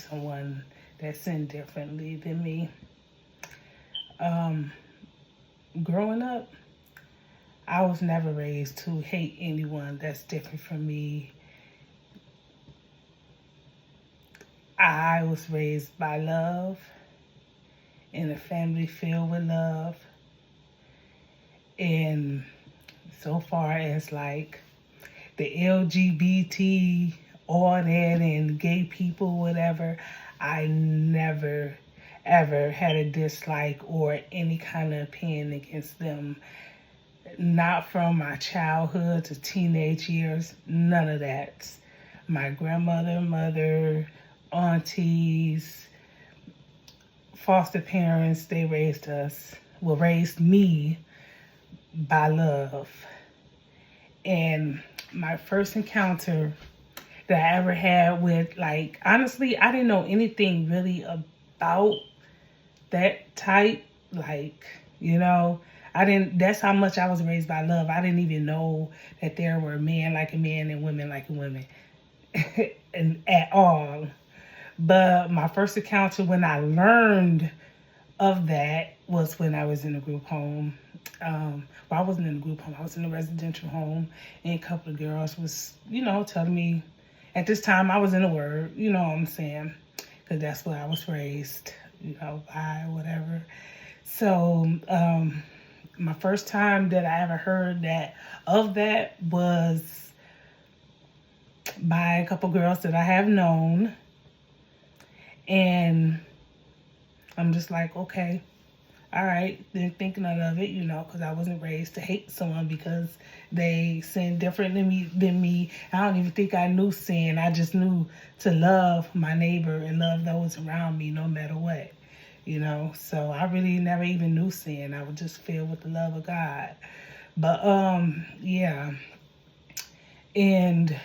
someone that sinned differently than me. Growing up, I was never raised to hate anyone that's different from me. I was raised by love in a family filled with love. And so far as like the LGBT, all that, and gay people, whatever, I never ever had a dislike or any kind of opinion against them. Not from my childhood to teenage years, none of that. My grandmother, mother, aunties, foster parents, they raised us, well, raised me by love. And my first encounter that I ever had with, like, honestly, I didn't know anything really about that type. Like, I didn't, that's how much I was raised by love. I didn't even know that there were men like a man and women like a woman and at all. But my first encounter when I learned of that was when I was in a group home. Well, I wasn't in a group home. I was in a residential home, and a couple of girls was, telling me. At this time, I was in the Word. You know what I'm saying? Because that's where I was raised. By whatever. So, my first time that I ever heard that was by a couple girls that I have known, and I'm just like, okay, all right, then thinking of it, because I wasn't raised to hate someone because they sin different than me. I don't even think I knew sin. I just knew to love my neighbor and love those around me no matter what, So I really never even knew sin. I was just filled with the love of God. But, yeah. And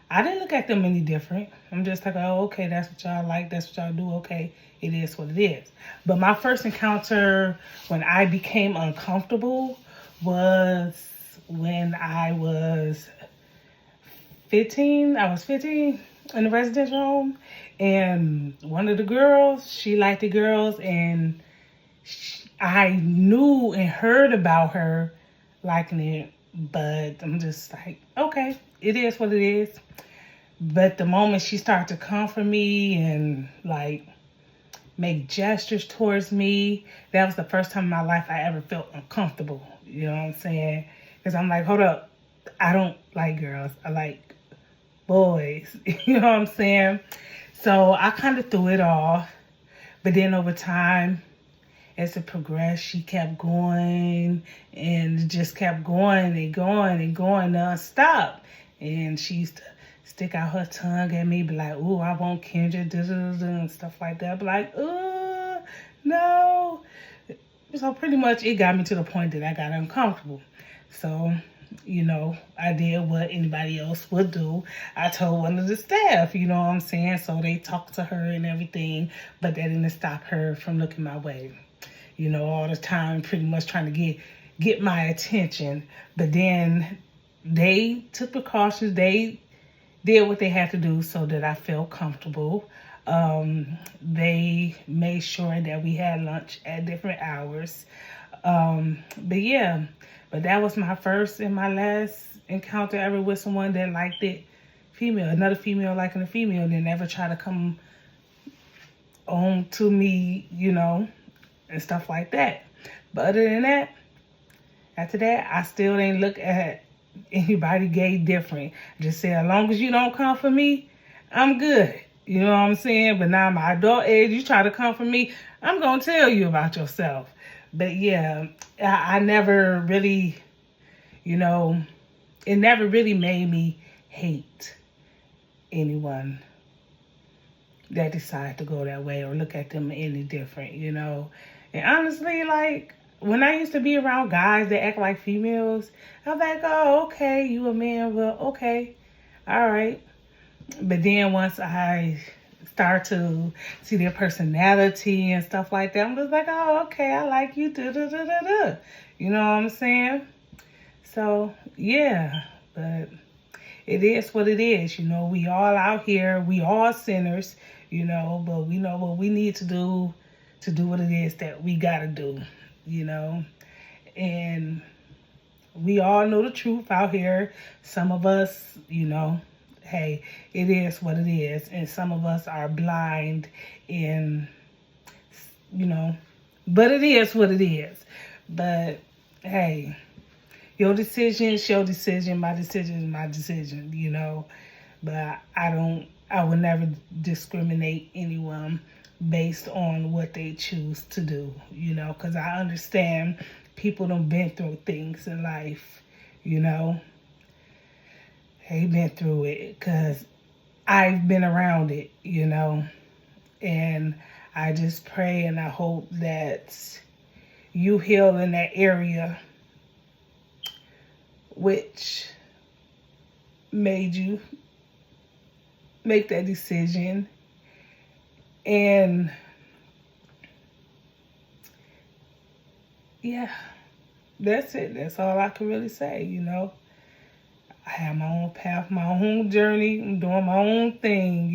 I didn't look at them any different. I'm just like, oh, okay, that's what y'all like. That's what y'all do. Okay, it is what it is. But my first encounter when I became uncomfortable was when I was 15. I was 15 in the residential home. And one of the girls, she liked the girls. And I knew and heard about her liking it. But I'm just like, okay, it is what it is. But the moment she started to come for me and like make gestures towards me, that was the first time in my life I ever felt uncomfortable. You know what I'm saying? Because I'm like, hold up, I don't like girls. I like boys. You know what I'm saying? So I kind of threw it off. But then over time, as it progressed, she kept going and just kept going and going and going nonstop. And she used to stick out her tongue at me, be like, ooh, I want Kendra, and stuff like that. Be like, no. So pretty much it got me to the point that I got uncomfortable. So, I did what anybody else would do. I told one of the staff, you know what I'm saying? So they talked to her and everything, but that didn't stop her from looking my way. All the time, pretty much trying to get my attention. But then they took precautions. They did what they had to do so that I felt comfortable. They made sure that we had lunch at different hours. But that was my first and my last encounter ever with someone that liked it female. Another female liking a female, they never try to come on to me, and stuff like that. But other than that, after that, I still ain't look at anybody gay different. Just say, as long as you don't come for me, I'm good. You know what I'm saying? But now my adult age, you try to come for me, I'm going to tell you about yourself. But yeah, I never really, it never really made me hate anyone that decide to go that way or look at them any different, And honestly, like, when I used to be around guys that act like females, I'm like, oh, okay, you a man, well, okay, all right. But then once I start to see their personality and stuff like that, I'm just like, oh, okay, I like you, You know what I'm saying? So, yeah, but it is what it is. We all out here, we all sinners, but we know what we need to do what it is that we got to do, and we all know the truth out here. Some of us, hey, it is what it is. And some of us are blind and, but it is what it is. But, hey, your decision is your decision. My decision is my decision, But I would never discriminate anyone based on what they choose to do, because I understand people done been through things in life, They been through it because I've been around it, And I just pray and I hope that you heal in that area which made you make that decision. And yeah, that's it. That's all I can really say, I have my own path, my own journey. I'm doing my own thing,